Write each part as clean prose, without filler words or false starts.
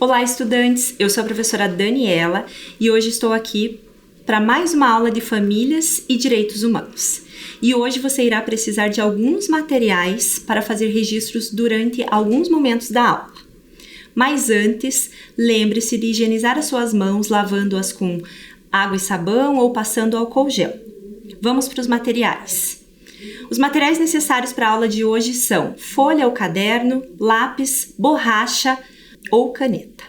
Olá, estudantes! Eu sou a professora Daniela e hoje estou aqui para mais uma aula de Famílias e Direitos Humanos. E hoje você irá precisar de alguns materiais para fazer registros durante alguns momentos da aula. Mas antes, lembre-se de higienizar as suas mãos lavando-as com água e sabão ou passando álcool gel. Vamos para os materiais. Os materiais necessários para a aula de hoje são folha ou caderno, lápis, borracha ou caneta.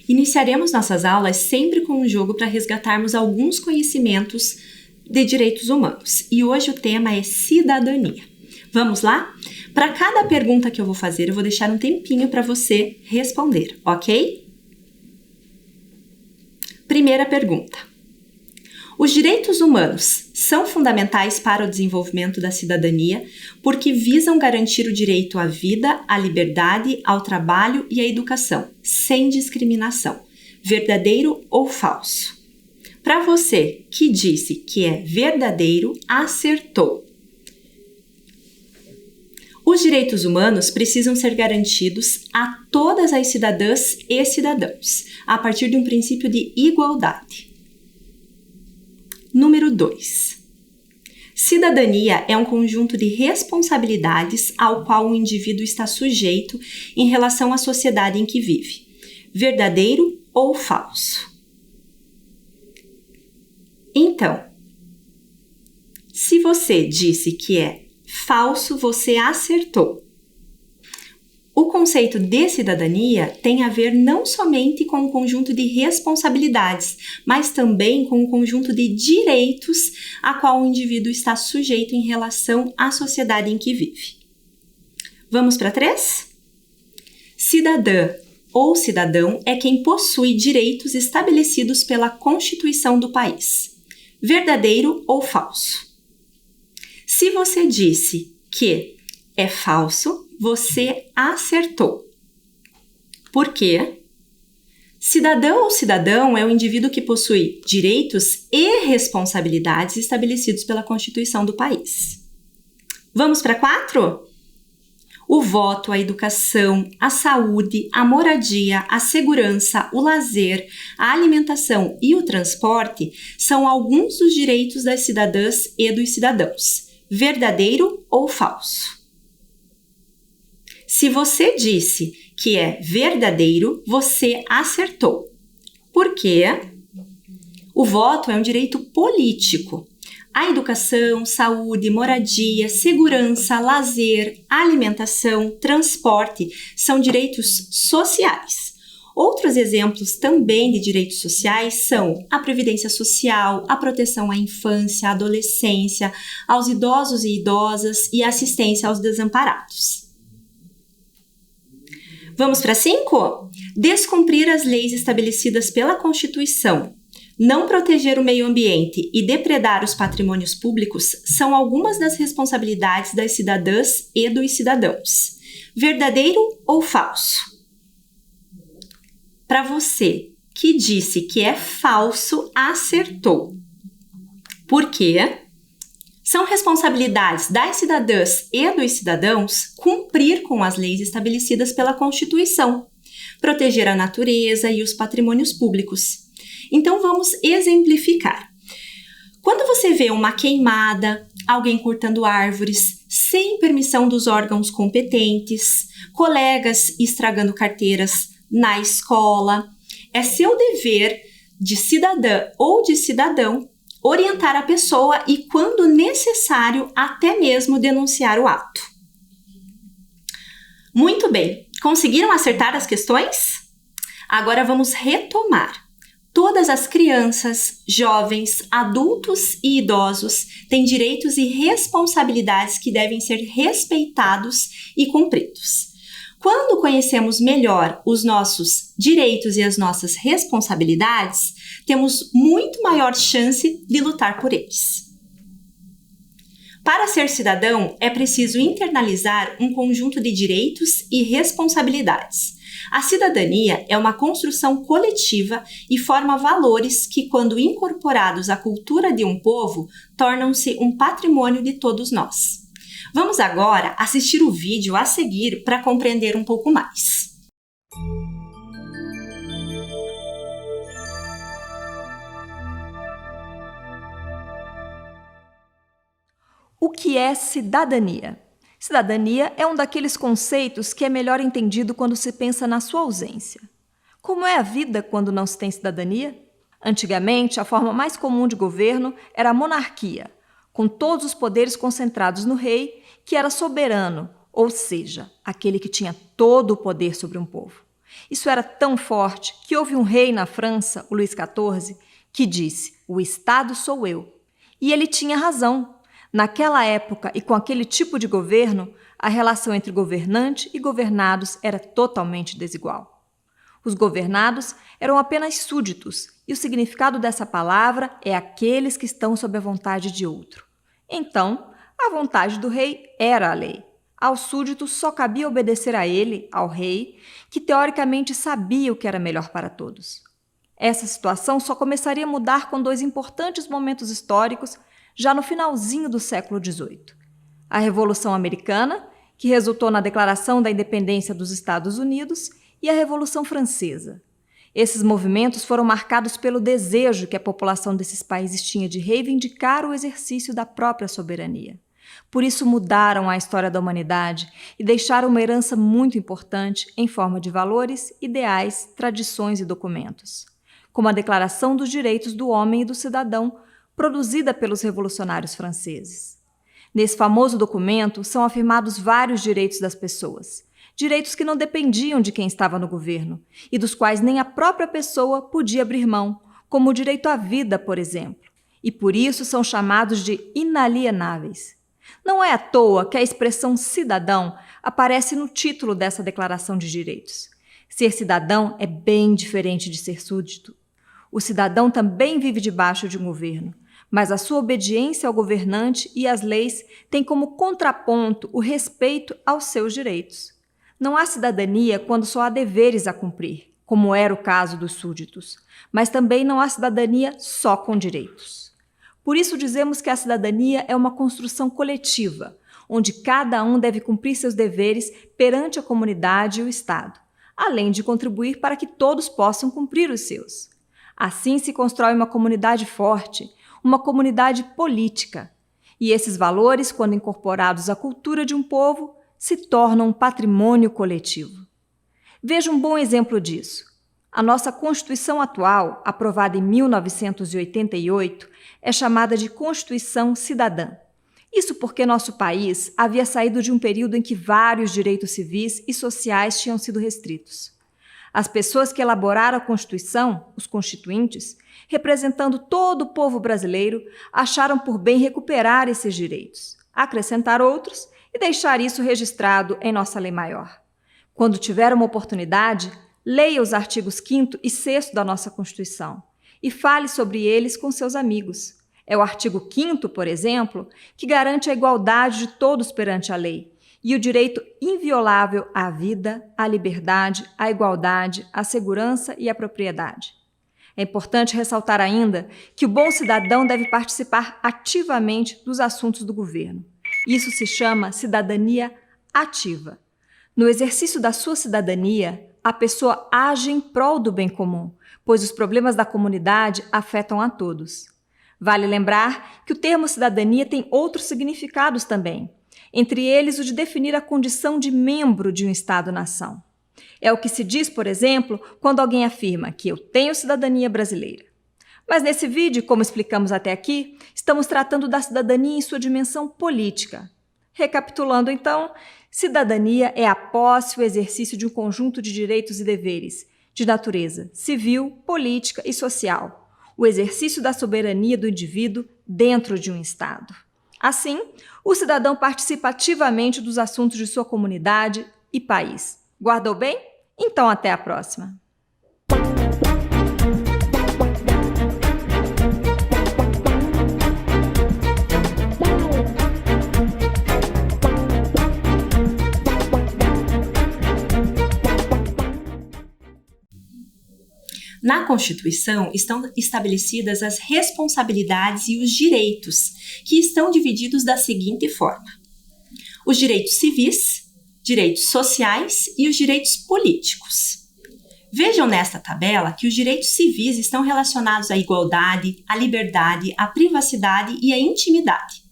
Iniciaremos nossas aulas sempre com um jogo para resgatarmos alguns conhecimentos de direitos humanos. E hoje o tema é cidadania. Vamos lá? Para cada pergunta que eu vou fazer, eu vou deixar um tempinho para você responder, ok? Primeira pergunta. Os direitos humanos são fundamentais para o desenvolvimento da cidadania porque visam garantir o direito à vida, à liberdade, ao trabalho e à educação, sem discriminação. Verdadeiro ou falso? Para você que disse que é verdadeiro, acertou. Os direitos humanos precisam ser garantidos a todas as cidadãs e cidadãos, a partir de um princípio de igualdade. Número 2. Cidadania é um conjunto de responsabilidades ao qual o indivíduo está sujeito em relação à sociedade em que vive. Verdadeiro ou falso? Então, se você disse que é falso, você acertou. O conceito de cidadania tem a ver não somente com o conjunto de responsabilidades, mas também com o conjunto de direitos a qual o indivíduo está sujeito em relação à sociedade em que vive. Vamos para 3? Cidadã ou cidadão é quem possui direitos estabelecidos pela Constituição do país. Verdadeiro ou falso? Se você disse que é falso, você acertou. Por quê? Cidadão ou cidadão é o indivíduo que possui direitos e responsabilidades estabelecidos pela Constituição do país. Vamos para 4? O voto, a educação, a saúde, a moradia, a segurança, o lazer, a alimentação e o transporte são alguns dos direitos das cidadãs e dos cidadãos. Verdadeiro ou falso? Se você disse que é verdadeiro, você acertou. Por quê? O voto é um direito político. A educação, saúde, moradia, segurança, lazer, alimentação, transporte são direitos sociais. Outros exemplos também de direitos sociais são a previdência social, a proteção à infância, à adolescência, aos idosos e idosas e a assistência aos desamparados. Vamos para 5? Descumprir as leis estabelecidas pela Constituição, não proteger o meio ambiente e depredar os patrimônios públicos são algumas das responsabilidades das cidadãs e dos cidadãos. Verdadeiro ou falso? Para você que disse que é falso, acertou. Por quê? São responsabilidades das cidadãs e dos cidadãos cumprir com as leis estabelecidas pela Constituição, proteger a natureza e os patrimônios públicos. Então vamos exemplificar. Quando você vê uma queimada, alguém cortando árvores sem permissão dos órgãos competentes, colegas estragando carteiras na escola, é seu dever de cidadã ou de cidadão orientar a pessoa e, quando necessário, até mesmo denunciar o ato. Muito bem, conseguiram acertar as questões? Agora vamos retomar. Todas as crianças, jovens, adultos e idosos têm direitos e responsabilidades que devem ser respeitados e cumpridos. Quando conhecemos melhor os nossos direitos e as nossas responsabilidades, temos muito maior chance de lutar por eles. Para ser cidadão, é preciso internalizar um conjunto de direitos e responsabilidades. A cidadania é uma construção coletiva e forma valores que, quando incorporados à cultura de um povo, tornam-se um patrimônio de todos nós. Vamos agora assistir o vídeo a seguir para compreender um pouco mais. O que é cidadania? Cidadania é um daqueles conceitos que é melhor entendido quando se pensa na sua ausência. Como é a vida quando não se tem cidadania? Antigamente, a forma mais comum de governo era a monarquia, com todos os poderes concentrados no rei, que era soberano, ou seja, aquele que tinha todo o poder sobre um povo. Isso era tão forte que houve um rei na França, o Luís XIV, que disse: "O Estado sou eu." E ele tinha razão. Naquela época e com aquele tipo de governo, a relação entre governante e governados era totalmente desigual. Os governados eram apenas súditos, e o significado dessa palavra é aqueles que estão sob a vontade de outro. Então, a vontade do rei era a lei. Aos súditos só cabia obedecer a ele, ao rei, que teoricamente sabia o que era melhor para todos. Essa situação só começaria a mudar com dois importantes momentos históricos já no finalzinho do século XVIII. A Revolução Americana, que resultou na Declaração da Independência dos Estados Unidos, e a Revolução Francesa. Esses movimentos foram marcados pelo desejo que a população desses países tinha de reivindicar o exercício da própria soberania. Por isso mudaram a história da humanidade e deixaram uma herança muito importante em forma de valores, ideais, tradições e documentos, como a Declaração dos Direitos do Homem e do Cidadão, produzida pelos revolucionários franceses. Nesse famoso documento são afirmados vários direitos das pessoas, direitos que não dependiam de quem estava no governo e dos quais nem a própria pessoa podia abrir mão, como o direito à vida, por exemplo, e por isso são chamados de inalienáveis. Não é à toa que a expressão cidadão aparece no título dessa Declaração de Direitos. Ser cidadão é bem diferente de ser súdito. O cidadão também vive debaixo de um governo, mas a sua obediência ao governante e às leis tem como contraponto o respeito aos seus direitos. Não há cidadania quando só há deveres a cumprir, como era o caso dos súditos, mas também não há cidadania só com direitos. Por isso dizemos que a cidadania é uma construção coletiva, onde cada um deve cumprir seus deveres perante a comunidade e o Estado, além de contribuir para que todos possam cumprir os seus. Assim se constrói uma comunidade forte, uma comunidade política. E esses valores, quando incorporados à cultura de um povo, se tornam um patrimônio coletivo. Veja um bom exemplo disso. A nossa Constituição atual, aprovada em 1988, é chamada de Constituição Cidadã. Isso porque nosso país havia saído de um período em que vários direitos civis e sociais tinham sido restritos. As pessoas que elaboraram a Constituição, os constituintes, representando todo o povo brasileiro, acharam por bem recuperar esses direitos, acrescentar outros e deixar isso registrado em nossa lei maior. Quando tiver uma oportunidade, leia os artigos 5º e 6º da nossa Constituição e fale sobre eles com seus amigos. É o artigo 5º, por exemplo, que garante a igualdade de todos perante a lei e o direito inviolável à vida, à liberdade, à igualdade, à segurança e à propriedade. É importante ressaltar ainda que o bom cidadão deve participar ativamente dos assuntos do governo. Isso se chama cidadania ativa. No exercício da sua cidadania, a pessoa age em prol do bem comum, pois os problemas da comunidade afetam a todos. Vale lembrar que o termo cidadania tem outros significados também, entre eles o de definir a condição de membro de um Estado-nação. É o que se diz, por exemplo, quando alguém afirma que eu tenho cidadania brasileira. Mas nesse vídeo, como explicamos até aqui, estamos tratando da cidadania em sua dimensão política. Recapitulando então, cidadania é a posse e o exercício de um conjunto de direitos e deveres, de natureza civil, política e social, o exercício da soberania do indivíduo dentro de um Estado. Assim, o cidadão participa ativamente dos assuntos de sua comunidade e país. Guardou bem? Então até a próxima! Na Constituição estão estabelecidas as responsabilidades e os direitos, que estão divididos da seguinte forma: os direitos civis, direitos sociais e os direitos políticos. Vejam nesta tabela que os direitos civis estão relacionados à igualdade, à liberdade, à privacidade e à intimidade.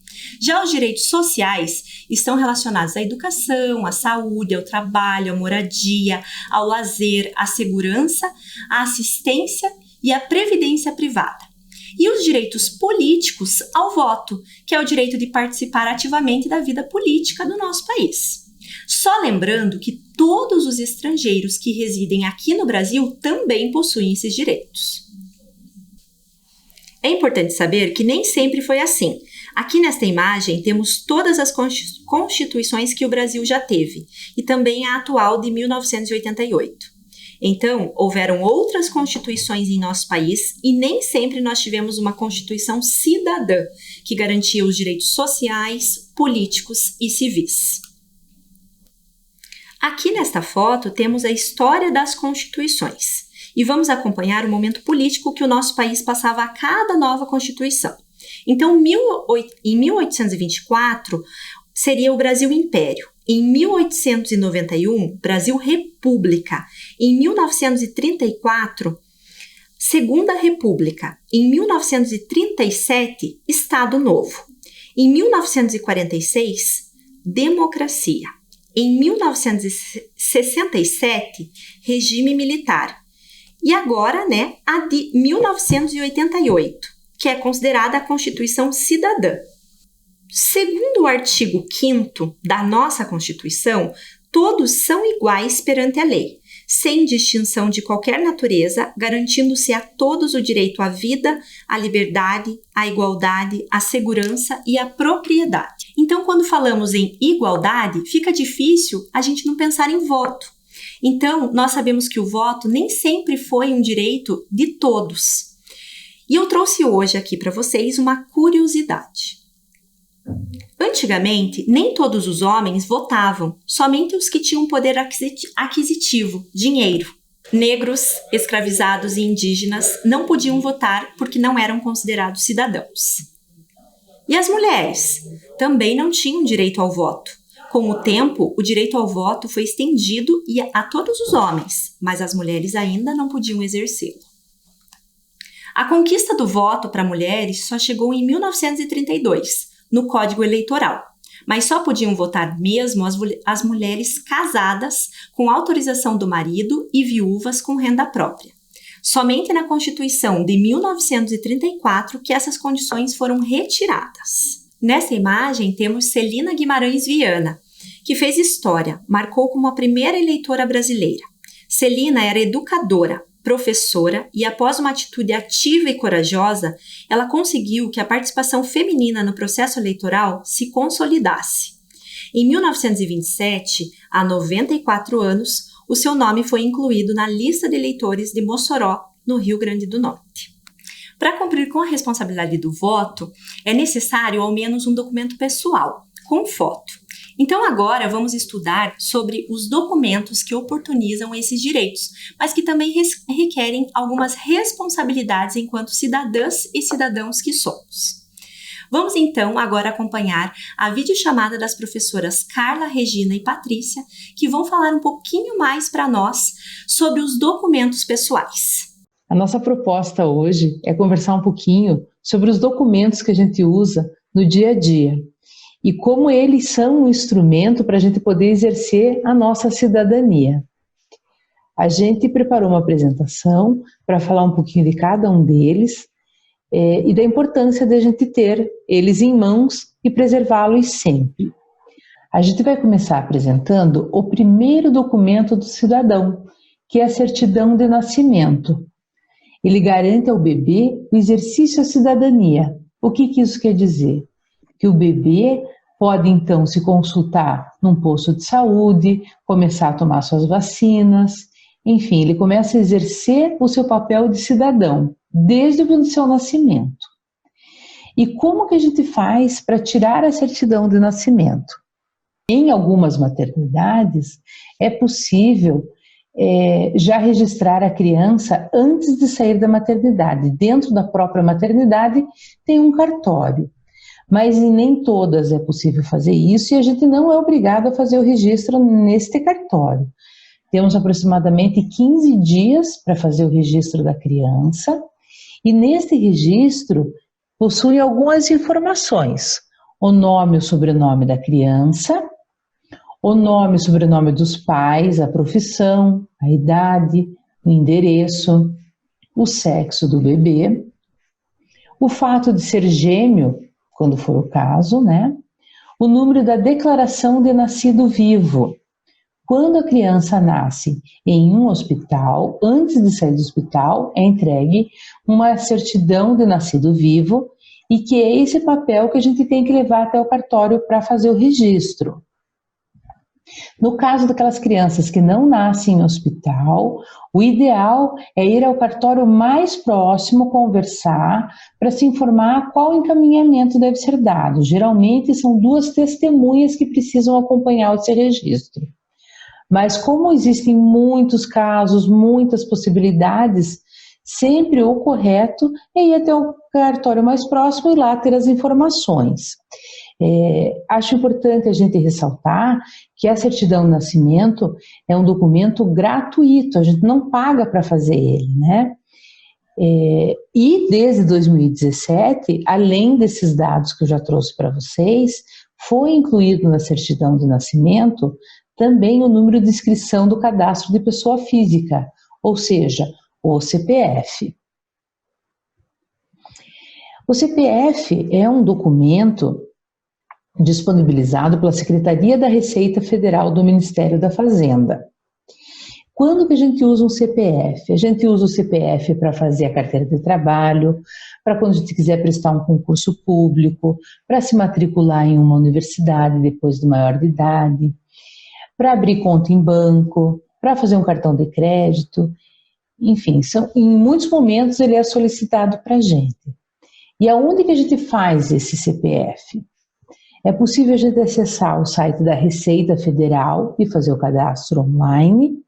Já os direitos sociais estão relacionados à educação, à saúde, ao trabalho, à moradia, ao lazer, à segurança, à assistência e à previdência privada. E os direitos políticos ao voto, que é o direito de participar ativamente da vida política do nosso país. Só lembrando que todos os estrangeiros que residem aqui no Brasil também possuem esses direitos. É importante saber que nem sempre foi assim. Aqui nesta imagem temos todas as constituições que o Brasil já teve e também a atual de 1988. Então, houveram outras constituições em nosso país e nem sempre nós tivemos uma constituição cidadã que garantia os direitos sociais, políticos e civis. Aqui nesta foto temos a história das constituições e vamos acompanhar o momento político que o nosso país passava a cada nova constituição. Então, em 1824, seria o Brasil Império. Em 1891, Brasil República. Em 1934, Segunda República. Em 1937, Estado Novo. Em 1946, Democracia. Em 1967, Regime Militar. E agora, a de 1988. Que é considerada a Constituição Cidadã. Segundo o artigo 5º da nossa Constituição, todos são iguais perante a lei, sem distinção de qualquer natureza, garantindo-se a todos o direito à vida, à liberdade, à igualdade, à segurança e à propriedade. Então, quando falamos em igualdade, fica difícil a gente não pensar em voto. Então, nós sabemos que o voto nem sempre foi um direito de todos. E eu trouxe hoje aqui para vocês uma curiosidade. Antigamente, nem todos os homens votavam, somente os que tinham poder aquisitivo, dinheiro. Negros, escravizados e indígenas não podiam votar porque não eram considerados cidadãos. E as mulheres também não tinham direito ao voto. Com o tempo, o direito ao voto foi estendido a todos os homens, mas as mulheres ainda não podiam exercê-lo. A conquista do voto para mulheres só chegou em 1932, no Código Eleitoral, mas só podiam votar mesmo as mulheres casadas com autorização do marido e viúvas com renda própria. Somente na Constituição de 1934 que essas condições foram retiradas. Nessa imagem temos Celina Guimarães Viana, que fez história, marcou como a primeira eleitora brasileira. Celina era educadora, professora e após uma atitude ativa e corajosa, ela conseguiu que a participação feminina no processo eleitoral se consolidasse. Em 1927, há 94 anos, o seu nome foi incluído na lista de eleitores de Mossoró, no Rio Grande do Norte. Para cumprir com a responsabilidade do voto, é necessário ao menos um documento pessoal, com foto. Então agora vamos estudar sobre os documentos que oportunizam esses direitos, mas que também requerem algumas responsabilidades enquanto cidadãs e cidadãos que somos. Vamos então agora acompanhar a videochamada das professoras Carla, Regina e Patrícia, que vão falar um pouquinho mais para nós sobre os documentos pessoais. A nossa proposta hoje é conversar um pouquinho sobre os documentos que a gente usa no dia a dia e como eles são um instrumento para a gente poder exercer a nossa cidadania. A gente preparou uma apresentação para falar um pouquinho de cada um deles e da importância de a gente ter eles em mãos e preservá-los sempre. A gente vai começar apresentando o primeiro documento do cidadão, que é a certidão de nascimento. Ele garante ao bebê o exercício à cidadania. O que isso quer dizer? Que o bebê pode, então, se consultar num posto de saúde, começar a tomar suas vacinas, enfim, ele começa a exercer o seu papel de cidadão, desde o seu nascimento. E como que a gente faz para tirar a certidão de nascimento? Em algumas maternidades, é possível já registrar a criança antes de sair da maternidade. Dentro da própria maternidade tem um cartório, mas em nem todas é possível fazer isso e a gente não é obrigado a fazer o registro neste cartório. Temos aproximadamente 15 dias para fazer o registro da criança e neste registro possui algumas informações: o nome e o sobrenome da criança, o nome e sobrenome dos pais, a profissão, a idade, o endereço, o sexo do bebê, o fato de ser gêmeo, quando for o caso, né? O número da declaração de nascido vivo. Quando a criança nasce em um hospital, antes de sair do hospital, é entregue uma certidão de nascido vivo e que é esse papel que a gente tem que levar até o cartório para fazer o registro. No caso daquelas crianças que não nascem em hospital, o ideal é ir ao cartório mais próximo, conversar, para se informar qual encaminhamento deve ser dado. Geralmente são 2 testemunhas que precisam acompanhar esse registro. Mas como existem muitos casos, muitas possibilidades, sempre o correto é ir até o cartório mais próximo e lá ter as informações. Acho importante a gente ressaltar que a certidão de nascimento é um documento gratuito, a gente não paga para fazer ele, né? E desde 2017, além desses dados que eu já trouxe para vocês, foi incluído na certidão de nascimento também o número de inscrição do cadastro de pessoa física, ou seja, o CPF. O CPF é um documento disponibilizado pela Secretaria da Receita Federal do Ministério da Fazenda. Quando que a gente usa um CPF? A gente usa o CPF para fazer a carteira de trabalho, para quando a gente quiser prestar um concurso público, para se matricular em uma universidade depois de maior de idade, para abrir conta em banco, para fazer um cartão de crédito, enfim, em muitos momentos ele é solicitado para a gente. E aonde que a gente faz esse CPF? É possível a gente acessar o site da Receita Federal e fazer o cadastro online,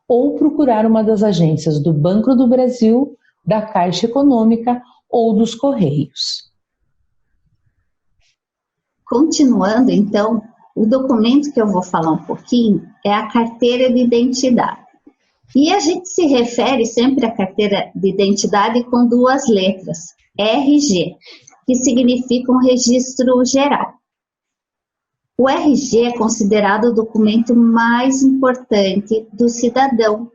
ou procurar uma das agências do Banco do Brasil, da Caixa Econômica ou dos Correios. Continuando, então, o documento que eu vou falar um pouquinho é a carteira de identidade. E a gente se refere sempre à carteira de identidade com 2 letras, RG, que significa um registro geral. O RG é considerado o documento mais importante do cidadão,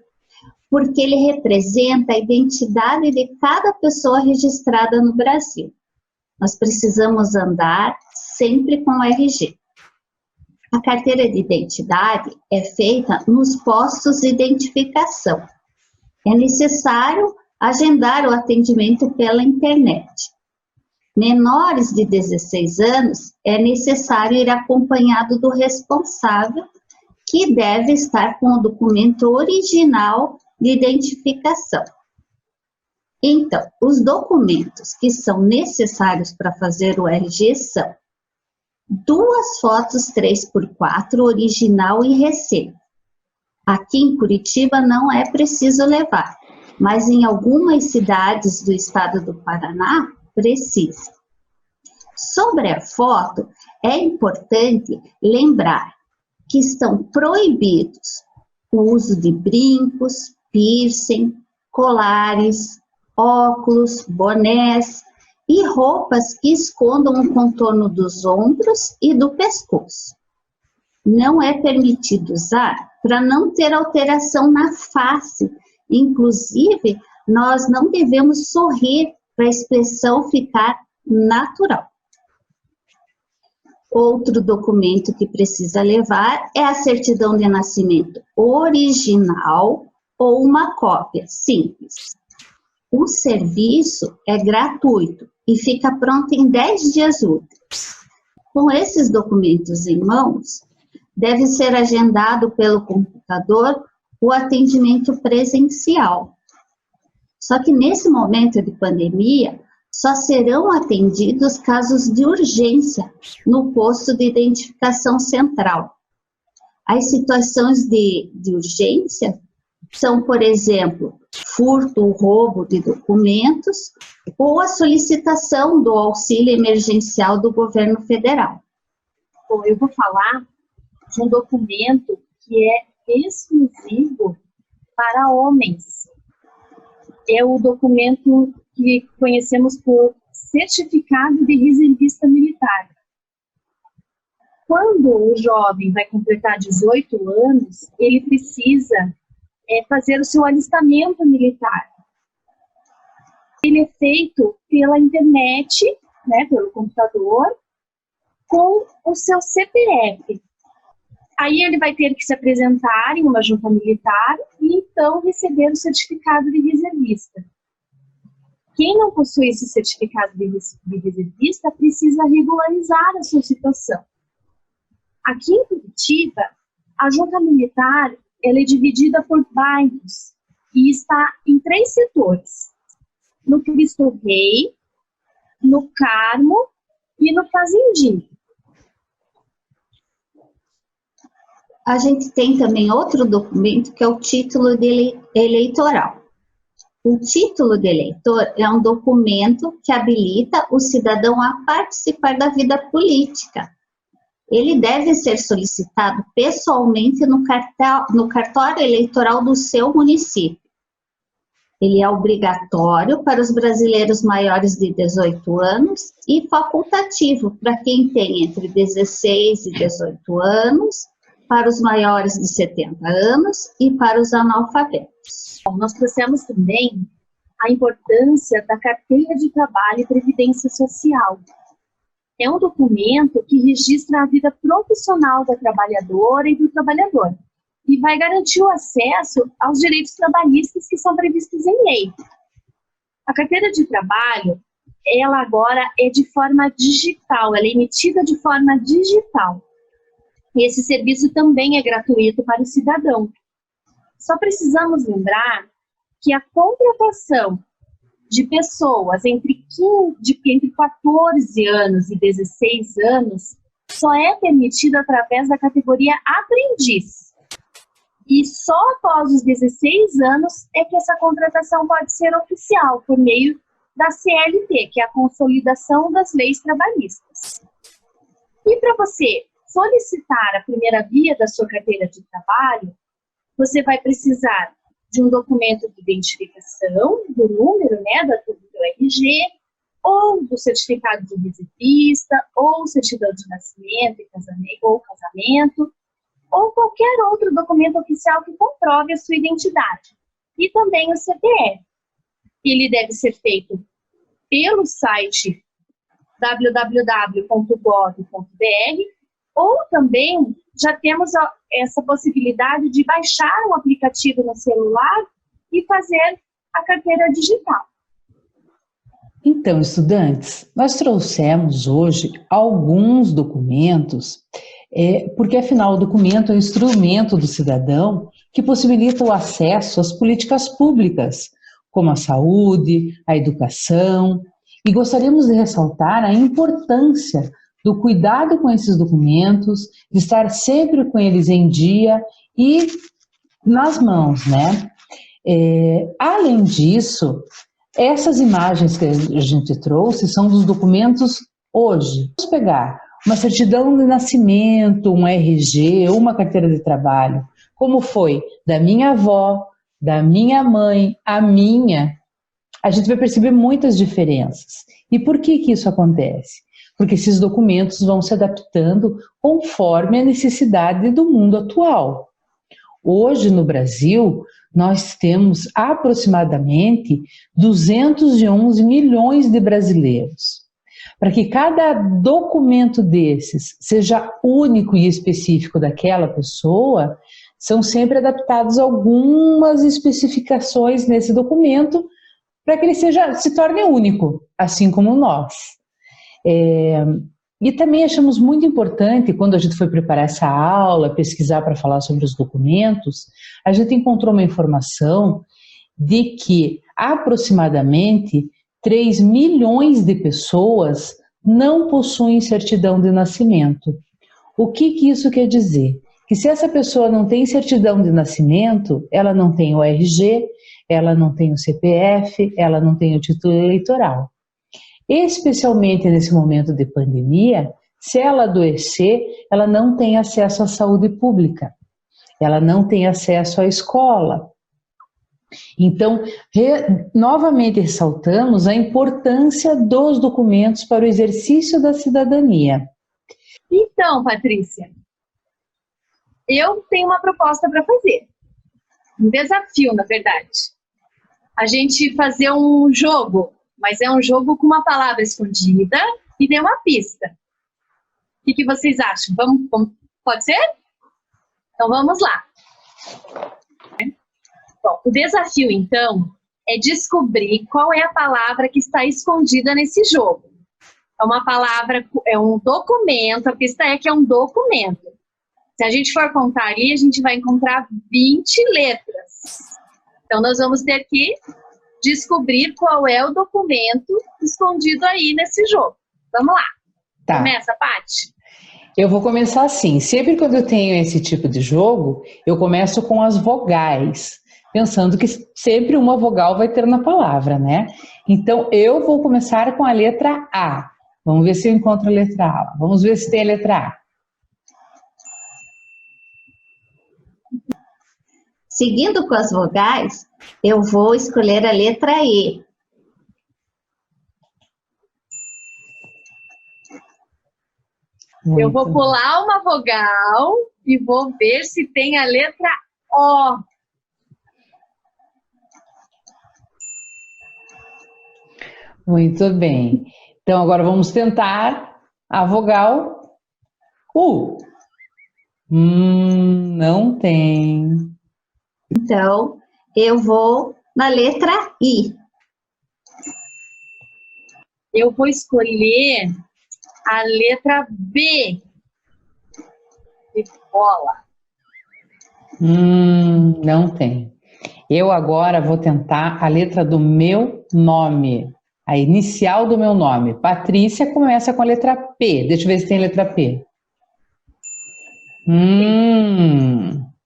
porque ele representa a identidade de cada pessoa registrada no Brasil. Nós precisamos andar sempre com o RG. A carteira de identidade é feita nos postos de identificação. É necessário agendar o atendimento pela internet. Menores de 16 anos, é necessário ir acompanhado do responsável, que deve estar com o documento original de identificação. Então, os documentos que são necessários para fazer o RG são 2 fotos 3x4 original e recente. Aqui em Curitiba não é preciso levar, mas em algumas cidades do estado do Paraná, precisa. Sobre a foto, é importante lembrar que estão proibidos o uso de brincos, piercing, colares, óculos, bonés e roupas que escondam o contorno dos ombros e do pescoço. Não é permitido usar para não ter alteração na face. Inclusive, nós não devemos sorrir para a expressão ficar natural. Outro documento que precisa levar é a certidão de nascimento original ou uma cópia simples. O serviço é gratuito e fica pronto em 10 dias úteis. Com esses documentos em mãos, deve ser agendado pelo computador o atendimento presencial. Só que nesse momento de pandemia, só serão atendidos casos de urgência no posto de identificação central. As situações de urgência são, por exemplo, furto ou roubo de documentos ou a solicitação do auxílio emergencial do governo federal. Bom, eu vou falar de um documento que é exclusivo para homens. É o documento que conhecemos por Certificado de Reservista Militar. Quando o jovem vai completar 18 anos, ele precisa fazer o seu alistamento militar. Ele é feito pela internet, né, pelo computador, com o seu CPF. Aí ele vai ter que se apresentar em uma junta militar e então receber o certificado de reservista. Quem não possui esse certificado de reservista precisa regularizar a sua situação. Aqui em Curitiba, a junta militar ela é dividida por bairros e está em 3 setores: no Cristo Rei, no Carmo e no Fazendinho. A gente tem também outro documento que é o título eleitoral. O título de eleitor é um documento que habilita o cidadão a participar da vida política. Ele deve ser solicitado pessoalmente no cartório eleitoral do seu município. Ele é obrigatório para os brasileiros maiores de 18 anos e facultativo para quem tem entre 16 e 18 anos, para os maiores de 70 anos e para os analfabetos. Bom, nós trouxemos também a importância da carteira de trabalho e previdência social. É um documento que registra a vida profissional da trabalhadora e do trabalhador e vai garantir o acesso aos direitos trabalhistas que são previstos em lei. A carteira de trabalho, ela agora é de forma digital, ela é emitida de forma digital. E esse serviço também é gratuito para o cidadão. Só precisamos lembrar que a contratação de pessoas entre 14 anos e 16 anos só é permitida através da categoria aprendiz. E só após os 16 anos é que essa contratação pode ser oficial, por meio da CLT, que é a Consolidação das Leis Trabalhistas. E para você solicitar a primeira via da sua carteira de trabalho, você vai precisar de um documento de identificação, do número, né, do RG, ou do certificado de reservista, ou certidão de nascimento ou casamento, ou qualquer outro documento oficial que comprove a sua identidade. E também o CPF. Ele deve ser feito pelo site www.gov.br, ou também já temos essa possibilidade de baixar um aplicativo no celular e fazer a carteira digital. Então, estudantes, nós trouxemos hoje alguns documentos, porque afinal o documento é um instrumento do cidadão que possibilita o acesso às políticas públicas, como a saúde, a educação, e gostaríamos de ressaltar a importância do cuidado com esses documentos, de estar sempre com eles em dia e nas mãos, né? Além disso, essas imagens que a gente trouxe são dos documentos hoje. Vamos pegar uma certidão de nascimento, um RG, uma carteira de trabalho, como foi da minha avó, da minha mãe, a minha, a gente vai perceber muitas diferenças. E por que isso acontece? Porque esses documentos vão se adaptando conforme a necessidade do mundo atual. Hoje, no Brasil, nós temos aproximadamente 211 milhões de brasileiros. Para que cada documento desses seja único e específico daquela pessoa, são sempre adaptados algumas especificações nesse documento para que ele se torne único, assim como nós. E também achamos muito importante, quando a gente foi preparar essa aula, pesquisar para falar sobre os documentos, a gente encontrou uma informação de que aproximadamente 3 milhões de pessoas não possuem certidão de nascimento. O que isso quer dizer? Que se essa pessoa não tem certidão de nascimento, ela não tem o RG, ela não tem o CPF, ela não tem o título eleitoral. Especialmente nesse momento de pandemia, se ela adoecer, ela não tem acesso à saúde pública, ela não tem acesso à escola. Então, novamente ressaltamos a importância dos documentos para o exercício da cidadania. Então, Patrícia, eu tenho uma proposta para fazer. Um desafio, na verdade. A gente fazer um jogo, mas é um jogo com uma palavra escondida e tem uma pista. O que vocês acham? Pode ser? Então vamos lá. Bom, o desafio, então, é descobrir qual é a palavra que está escondida nesse jogo. É uma palavra, é um documento, a pista é que é um documento. Se a gente for contar ali, a gente vai encontrar 20 letras. Então, nós vamos ter que descobrir qual é o documento escondido aí nesse jogo. Vamos lá. Tá. Começa, Paty. Eu vou começar assim. Sempre quando eu tenho esse tipo de jogo, eu começo com as vogais, pensando que sempre uma vogal vai ter na palavra, né? Então, eu vou começar com a letra A. Vamos ver se eu encontro a letra A. Vamos ver se tem a letra A. Seguindo com as vogais, eu vou escolher a letra E. Muito eu vou pular uma vogal e vou ver se tem a letra O. Muito bem. Então, agora vamos tentar a vogal U. Não tem. Então, eu vou na letra I. Eu vou escolher a letra B. De bola. Não tem. Eu agora vou tentar a letra do meu nome. A inicial do meu nome. Patrícia começa com a letra P. Deixa eu ver se tem letra P.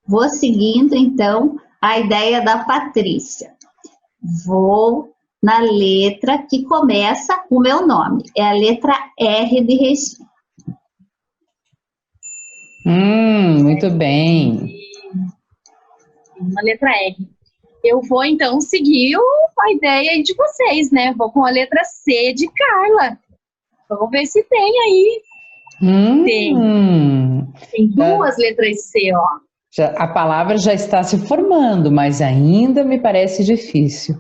Vou seguindo, então, a ideia da Patrícia. Vou na letra que começa o meu nome. É a letra R de Recife. Muito bem. Uma letra R. Eu vou, então, seguir a ideia aí de vocês, né? Vou com a letra C de Carla. Vamos ver se tem aí. Tem duas letras C, ó. A palavra já está se formando, mas ainda me parece difícil.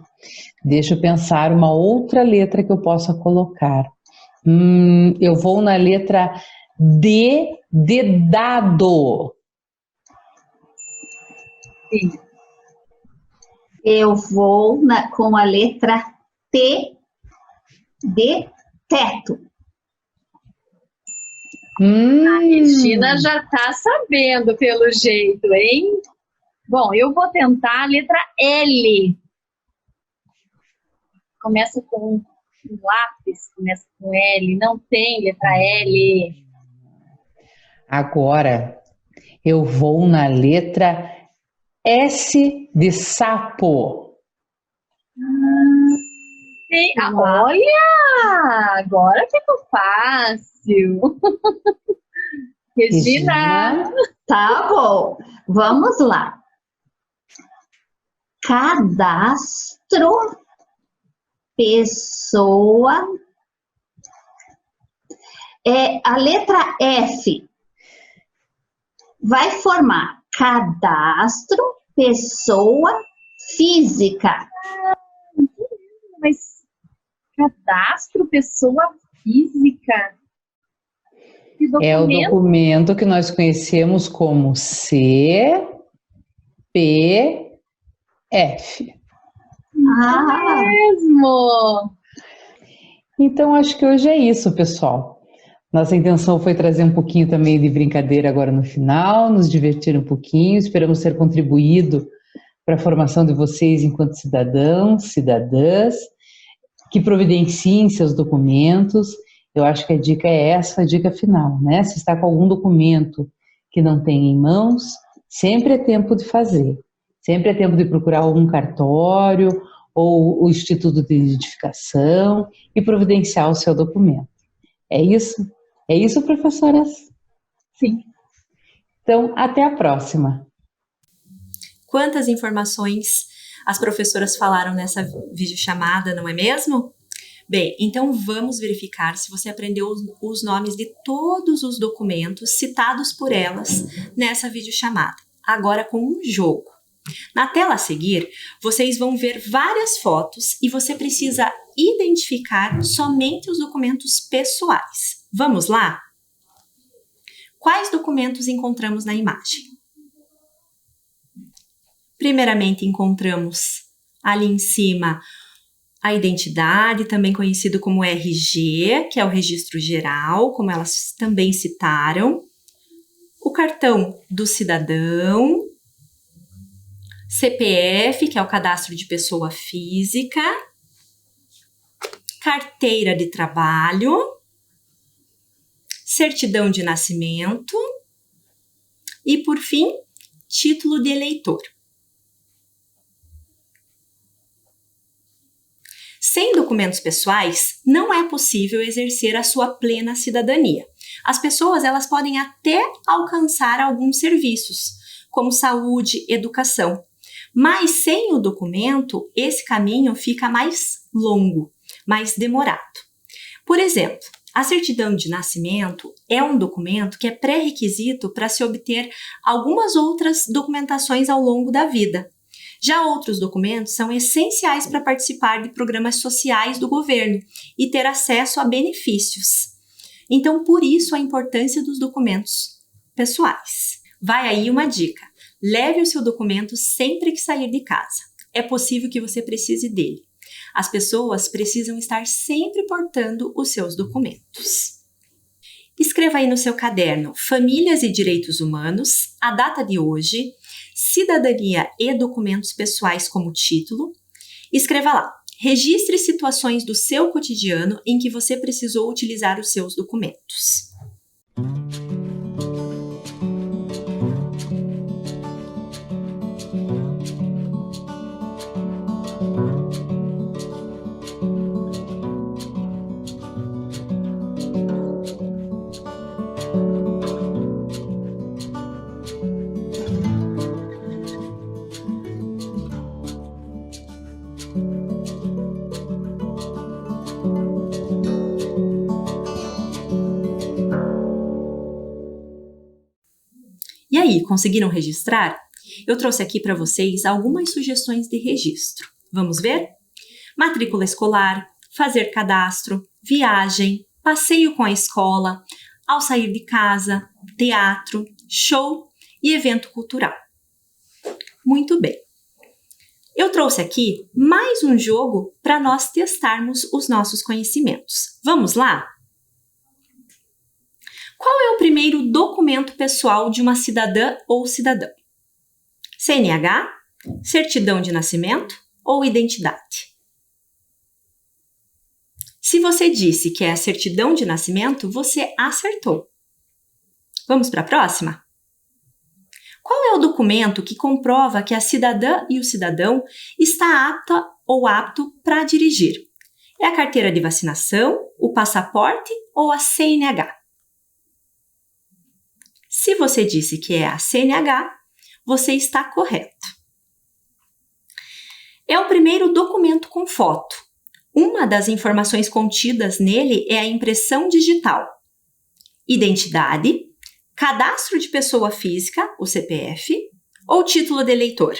Deixa eu pensar uma outra letra que eu possa colocar. Eu vou na letra D de dado. Sim. Eu vou com a letra T de teto. A Regina já está sabendo, pelo jeito, hein? Bom, eu vou tentar a letra L. Começa com um lápis, começa com L. Não tem letra L. Agora, eu vou na letra S de sapo. Sim. Olha! Agora ficou fácil. Regina. Tá bom. Vamos lá. Cadastro, pessoa. A letra F vai formar cadastro, pessoa física. Mas cadastro, pessoa física? É o documento que nós conhecemos como CPF. Ah, Mesmo! Então, acho que hoje é isso, pessoal. Nossa intenção foi trazer um pouquinho também de brincadeira agora no final, nos divertir um pouquinho. Esperamos ter contribuído para a formação de vocês enquanto cidadãos, cidadãs, que providenciem seus documentos. Eu acho que a dica é essa, a dica final, né? Se está com algum documento que não tem em mãos, sempre é tempo de fazer. Sempre é tempo de procurar algum cartório ou o Instituto de Identificação e providenciar o seu documento. É isso? É isso, professoras? Sim. Então, até a próxima. Quantas informações as professoras falaram nessa videochamada, não é mesmo? Bem, então vamos verificar se você aprendeu os nomes de todos os documentos citados por elas nessa videochamada, agora com um jogo. Na tela a seguir, vocês vão ver várias fotos e você precisa identificar somente os documentos pessoais. Vamos lá? Quais documentos encontramos na imagem? Primeiramente, encontramos ali em cima a identidade, também conhecido como RG, que é o registro geral, como elas também citaram. O cartão do cidadão. CPF, que é o cadastro de pessoa física. Carteira de trabalho. Certidão de nascimento. E, por fim, título de eleitor. Sem documentos pessoais, não é possível exercer a sua plena cidadania. As pessoas elas podem até alcançar alguns serviços, como saúde, educação. Mas sem o documento, esse caminho fica mais longo, mais demorado. Por exemplo, a certidão de nascimento é um documento que é pré-requisito para se obter algumas outras documentações ao longo da vida. Já outros documentos são essenciais para participar de programas sociais do governo e ter acesso a benefícios. Então, por isso, a importância dos documentos pessoais. Vai aí uma dica. Leve o seu documento sempre que sair de casa. É possível que você precise dele. As pessoas precisam estar sempre portando os seus documentos. Escreva aí no seu caderno Famílias e Direitos Humanos, a data de hoje, Cidadania e Documentos Pessoais como título. Escreva lá, registre situações do seu cotidiano em que você precisou utilizar os seus documentos. E aí, conseguiram registrar? Eu trouxe aqui para vocês algumas sugestões de registro. Vamos ver? Matrícula escolar, fazer cadastro, viagem, passeio com a escola, ao sair de casa, teatro, show e evento cultural. Muito bem. Eu trouxe aqui mais um jogo para nós testarmos os nossos conhecimentos. Vamos lá? Qual é o primeiro documento pessoal de uma cidadã ou cidadão? CNH, certidão de nascimento ou identidade? Se você disse que é a certidão de nascimento, você acertou. Vamos para a próxima? Qual é o documento que comprova que a cidadã e o cidadão está apta ou apto para dirigir? É a carteira de vacinação, o passaporte ou a CNH? Se você disse que é a CNH, você está correto. É o primeiro documento com foto. Uma das informações contidas nele é a impressão digital. Identidade, cadastro de pessoa física, o CPF, ou título de eleitor.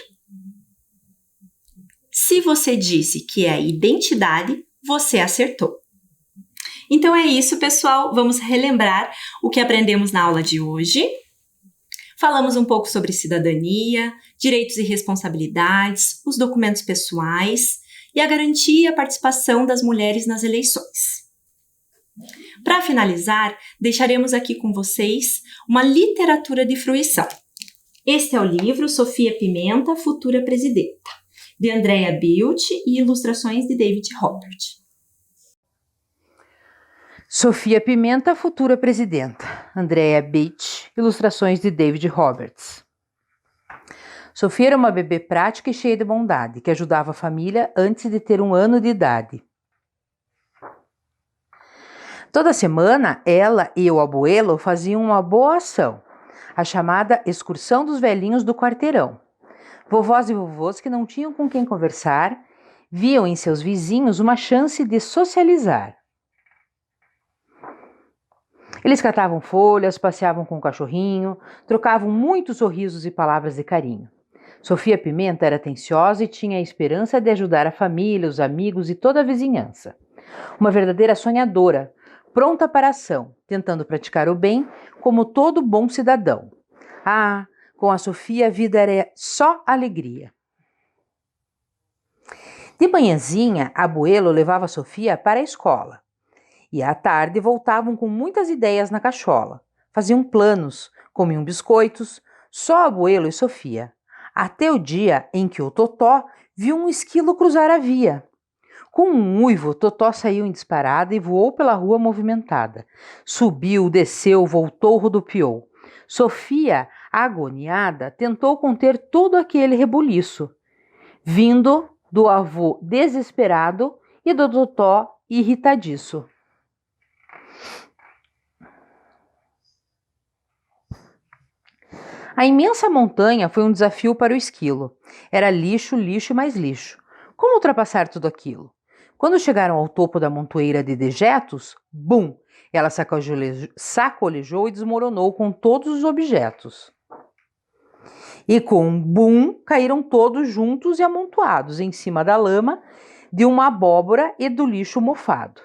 Se você disse que é a identidade, você acertou. Então é isso, pessoal. Vamos relembrar o que aprendemos na aula de hoje. Falamos um pouco sobre cidadania, direitos e responsabilidades, os documentos pessoais e a garantia e a participação das mulheres nas eleições. Para finalizar, deixaremos aqui com vocês uma literatura de fruição. Este é o livro Sofia Pimenta, Futura Presidenta, de Andrea Bilt e ilustrações de David Robert. Sofia Pimenta, Futura Presidenta, Andrea Bilt, ilustrações de David Roberts. Sofia era uma bebê prática e cheia de bondade, que ajudava a família antes de ter 1 ano de idade. Toda semana, ela e o abuelo faziam uma boa ação, a chamada Excursão dos Velhinhos do Quarteirão. Vovós e vovôs que não tinham com quem conversar, viam em seus vizinhos uma chance de socializar. Eles catavam folhas, passeavam com o cachorrinho, trocavam muitos sorrisos e palavras de carinho. Sofia Pimenta era atenciosa e tinha a esperança de ajudar a família, os amigos e toda a vizinhança. Uma verdadeira sonhadora, pronta para a ação, tentando praticar o bem como todo bom cidadão. Ah, com a Sofia a vida era só alegria. De manhãzinha, a abuelo levava a Sofia para a escola. E à tarde voltavam com muitas ideias na cachola. Faziam planos, comiam biscoitos, só abuelo e Sofia. Até o dia em que o Totó viu um esquilo cruzar a via. Com um uivo, Totó saiu em disparada e voou pela rua movimentada. Subiu, desceu, voltou, rodopiou. Sofia, agoniada, tentou conter todo aquele rebuliço, vindo do avô desesperado e do Totó irritadiço. A imensa montanha foi um desafio para o esquilo. Era lixo, lixo e mais lixo. Como ultrapassar tudo aquilo? Quando chegaram ao topo da montoeira de dejetos, bum! Ela sacolejou e desmoronou com todos os objetos. E com um bum, caíram todos juntos e amontoados em cima da lama, de uma abóbora e do lixo mofado.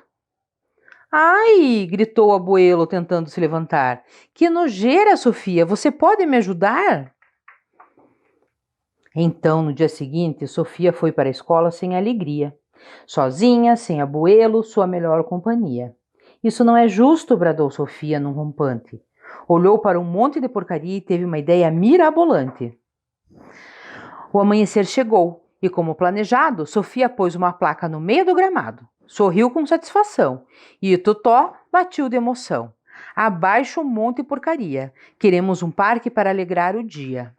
Ai! Gritou o abuelo, tentando se levantar. Que nojeira, Sofia! Você pode me ajudar? Então, no dia seguinte, Sofia foi para a escola sem alegria. Sozinha, sem abuelo, sua melhor companhia. Isso não é justo, bradou Sofia num rompante. Olhou para um monte de porcaria e teve uma ideia mirabolante. O amanhecer chegou e, como planejado, Sofia pôs uma placa no meio do gramado. Sorriu com satisfação e Totó batiu de emoção. Abaixo um monte de porcaria. Queremos um parque para alegrar o dia.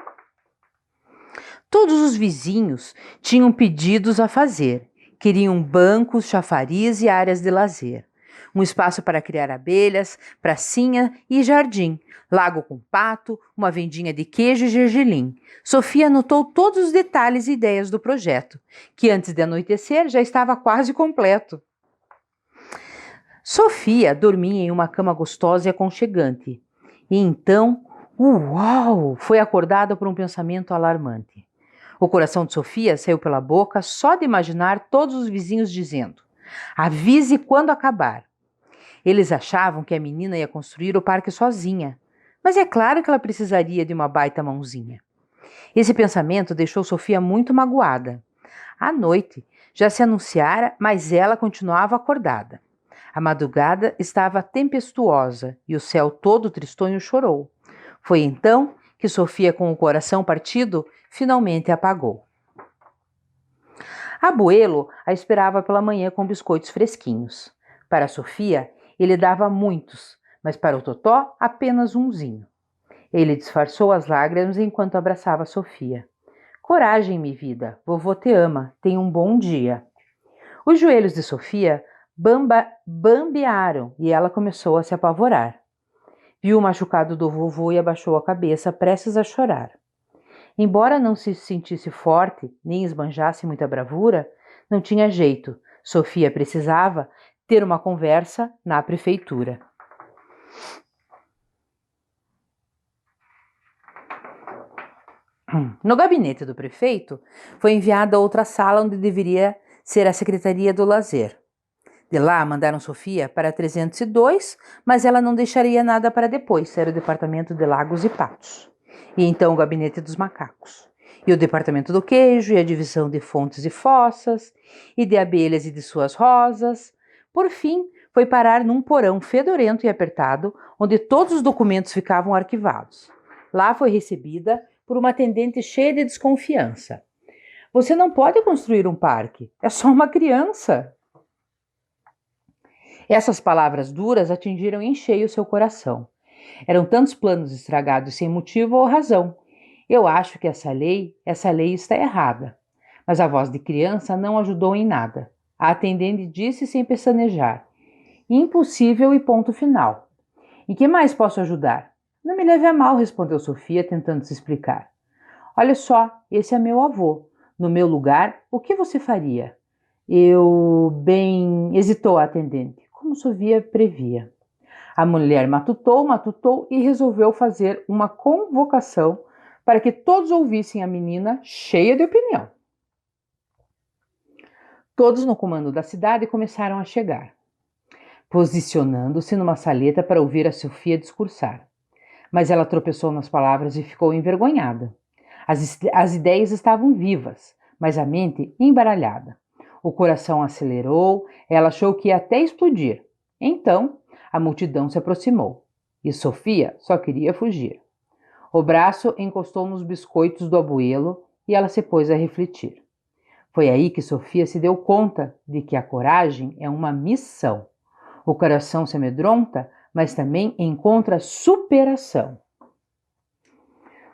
Todos os vizinhos tinham pedidos a fazer. Queriam bancos, chafariz e áreas de lazer. Um espaço para criar abelhas, pracinha e jardim. Lago com pato, uma vendinha de queijo e gergelim. Sofia anotou todos os detalhes e ideias do projeto, que antes de anoitecer já estava quase completo. Sofia dormia em uma cama gostosa e aconchegante. E então, uau! Foi acordada por um pensamento alarmante. O coração de Sofia saiu pela boca só de imaginar todos os vizinhos dizendo: avise quando acabar. Eles achavam que a menina ia construir o parque sozinha, mas é claro que ela precisaria de uma baita mãozinha. Esse pensamento deixou Sofia muito magoada. À noite já se anunciara, mas ela continuava acordada. A madrugada estava tempestuosa e o céu todo tristonho chorou. Foi então que Sofia, com o coração partido, finalmente apagou. Abuelo a esperava pela manhã com biscoitos fresquinhos. Para Sofia, ele dava muitos, mas para o Totó, apenas umzinho. Ele disfarçou as lágrimas enquanto abraçava Sofia. Coragem, minha vida, vovô te ama, tenha um bom dia. Os joelhos de Sofia bambearam e ela começou a se apavorar. Viu o machucado do vovô e abaixou a cabeça, prestes a chorar. Embora não se sentisse forte, nem esbanjasse muita bravura, não tinha jeito. Sofia precisava ter uma conversa na prefeitura. No gabinete do prefeito, foi enviada a outra sala onde deveria ser a Secretaria do Lazer. De lá, mandaram Sofia para 302, mas ela não deixaria nada para depois, era o Departamento de Lagos e Patos. e então o gabinete dos macacos, e o departamento do queijo, e a divisão de fontes e fossas, e de abelhas e de suas rosas. Por fim, foi parar num porão fedorento e apertado, onde todos os documentos ficavam arquivados. Lá foi recebida por uma atendente cheia de desconfiança. Você não pode construir um parque, é só uma criança. Essas palavras duras atingiram em cheio seu coração. Eram tantos planos estragados sem motivo ou razão. Eu acho que essa lei está errada. Mas a voz de criança não ajudou em nada. A atendente disse sem pestanejar: impossível e ponto final. Em que mais posso ajudar? Não me leve a mal, respondeu Sofia, tentando se explicar. Olha só, esse é meu avô. No meu lugar, o que você faria? Hesitou a atendente, como Sofia previa. A mulher matutou e resolveu fazer uma convocação para que todos ouvissem a menina cheia de opinião. Todos no comando da cidade começaram a chegar, posicionando-se numa saleta para ouvir a Sofia discursar. Mas ela tropeçou nas palavras e ficou envergonhada. As ideias estavam vivas, mas a mente embaralhada. O coração acelerou, ela achou que ia até explodir. Então, a multidão se aproximou, e Sofia só queria fugir. O braço encostou nos biscoitos do abuelo e ela se pôs a refletir. Foi aí que Sofia se deu conta de que a coragem é uma missão. O coração se amedronta, mas também encontra superação.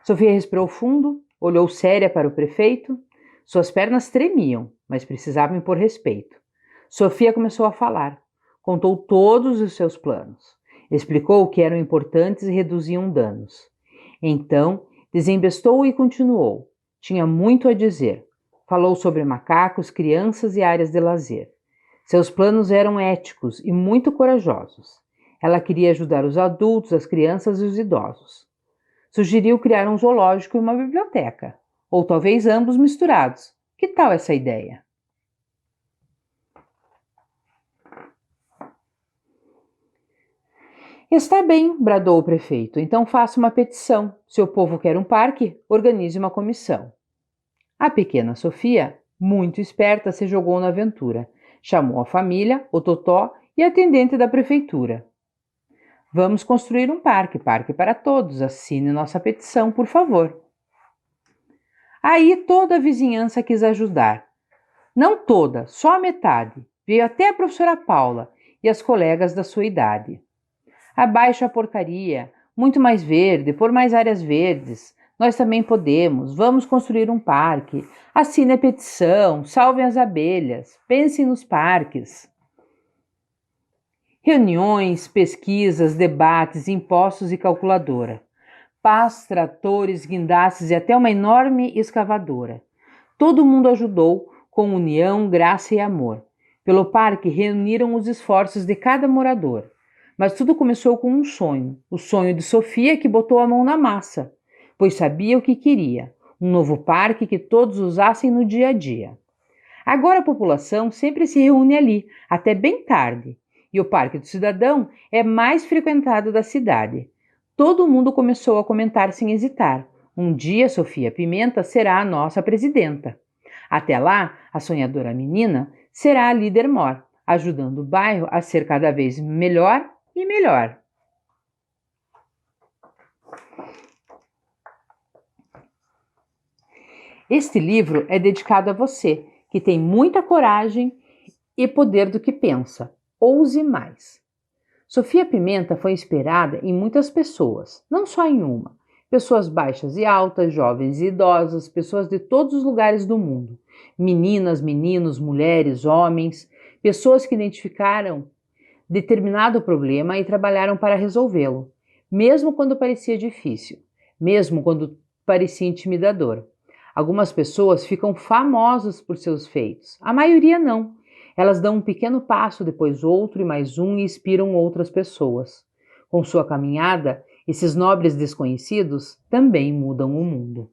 Sofia respirou fundo, olhou séria para o prefeito. Suas pernas tremiam, mas precisavam impor respeito. Sofia começou a falar. Contou todos os seus planos. Explicou que eram importantes e reduziam danos. Então, desembestou e continuou. Tinha muito a dizer. Falou sobre macacos, crianças e áreas de lazer. Seus planos eram éticos e muito corajosos. Ela queria ajudar os adultos, as crianças e os idosos. Sugeriu criar um zoológico e uma biblioteca, ou talvez ambos misturados. Que tal essa ideia? Está bem, bradou o prefeito. Então faça uma petição. Se o povo quer um parque, organize uma comissão. A pequena Sofia, muito esperta, se jogou na aventura. Chamou a família, o totó e a atendente da prefeitura. Vamos construir um parque para todos. Assine nossa petição, por favor. Aí toda a vizinhança quis ajudar. Não toda, só a metade. Veio até a professora Paula e as colegas da sua idade. Abaixa a porcaria, muito mais verde, por mais áreas verdes. Nós também podemos, vamos construir um parque. Assine a petição, salvem as abelhas, pensem nos parques. Reuniões, pesquisas, debates, impostos e calculadora. Pás, tratores, guindastes e até uma enorme escavadora. Todo mundo ajudou com união, graça e amor. Pelo parque reuniram os esforços de cada morador. Mas tudo começou com um sonho, o sonho de Sofia, que botou a mão na massa, pois sabia o que queria, um novo parque que todos usassem no dia a dia. Agora a população sempre se reúne ali, até bem tarde, e o Parque do Cidadão é mais frequentado da cidade. Todo mundo começou a comentar sem hesitar. Um dia Sofia Pimenta será a nossa presidenta. Até lá, a sonhadora menina será a líder mor, ajudando o bairro a ser cada vez melhor e melhor. Este livro é dedicado a você, que tem muita coragem e poder do que pensa. Ouse mais. Sofia Pimenta foi inspirada em muitas pessoas, não só em uma. Pessoas baixas e altas, jovens e idosas, pessoas de todos os lugares do mundo. Meninas, meninos, mulheres, homens, pessoas que identificaram determinado problema e trabalharam para resolvê-lo, mesmo quando parecia difícil, mesmo quando parecia intimidador. Algumas pessoas ficam famosas por seus feitos, a maioria não. Elas dão um pequeno passo, depois outro e mais um e inspiram outras pessoas. Com sua caminhada, esses nobres desconhecidos também mudam o mundo.